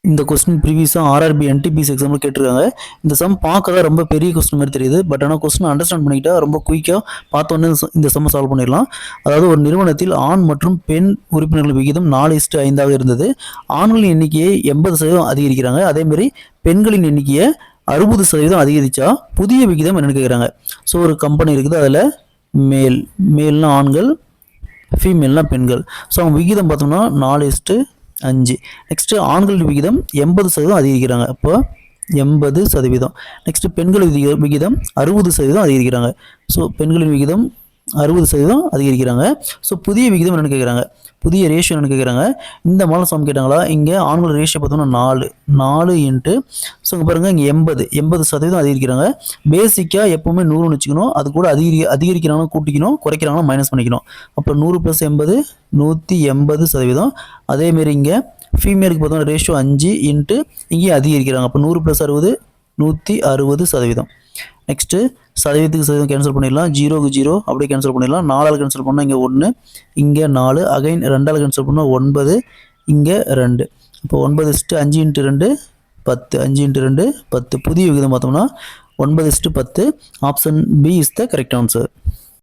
இந்த கொஸ்டின் ப்ரீவியஸாக RRB NTPC example கேட்டிருக்காங்க. இந்த சம் பார்க்க தான் ரொம்ப பெரிய கொஸ்டின் மாதிரி தெரியுது. பட் ஆனால் கொஸ்டின் அண்டர்ஸ்டாண்ட் பண்ணிக்கிட்டா ரொம்ப குயிக்காக பார்த்தோன்னே இந்த சம்மை சால்வ் பண்ணிடலாம். அதாவது ஒரு நிறுவனத்தில் ஆண் மற்றும் பெண் உறுப்பினர்கள் விகிதம் 4:5 இருந்தது. ஆண்களின் எண்ணிக்கையை 80% அதிகரிக்கிறாங்க. அதேமாதிரி பெண்களின் எண்ணிக்கையை 60% அதிகரித்தா புதிய விகிதம் என்னென்னு கேட்குறாங்க. ஸோ ஒரு கம்பெனி இருக்குது, அதில் மேல்னா ஆண்கள், ஃபீமேல்னா பெண்கள். ஸோ அவங்க விகிதம் பார்த்தோம்னா 4:5. நெக்ஸ்ட்டு ஆண்கள் விகிதம் 80% அதிகரிக்கிறாங்க. அப்போ 80%. நெக்ஸ்ட்டு பெண்கள் விகிதம் 60% அதிகரிக்கிறாங்க. ஸோ பெண்களின் விகிதம் 60% அதிகரிக்கிறாங்க. ஸோ புதிய விகிதம் என்னென்னு கேட்குறாங்க, புதிய ரேஷியோ என்னென்னு கேட்குறாங்க. இந்த மாதிரி சம் கேட்டாங்களா? இங்கே ஆண்கள் ரேஷியோ பார்த்தோம்னா 4 இன்ட்டு, ஸோ இங்கே பாருங்கள், இங்கே 80% அதிகரிக்கிறாங்க. பேசிக்காக எப்போவுமே 100 வச்சுக்கணும். அது கூட அதிகரிக்கிறாங்கன்னா கூட்டிக்கணும், குறைக்கிறாங்கன்னா மைனஸ் பண்ணிக்கணும். அப்போ 100 + 80 180%. அதேமாரி இங்கே ஃபீமேலுக்கு பார்த்தோம்னா ரேஷியோ 5 இன்ட்டு இங்கேயும் அதிகரிக்கிறாங்க. அப்போ 100 + 60 160%. நெக்ஸ்ட்டு சதவீதத்துக்கு சதவீதம் கேன்சல் பண்ணிடலாம். 0க்கு 0 அப்படியே கேன்சல் பண்ணிடலாம். 4ஆல் கேன்சல் பண்ணால் இங்கே 1, இங்கே 4, அகைன் 2ஆல் கேன்சல் பண்ணால் 9, இங்கே 2. இப்போ 9:5 × 2 10, 5 × 2 10. புதிய விகிதம் பார்த்தோம்னா 9:10. Option B is the correct answer.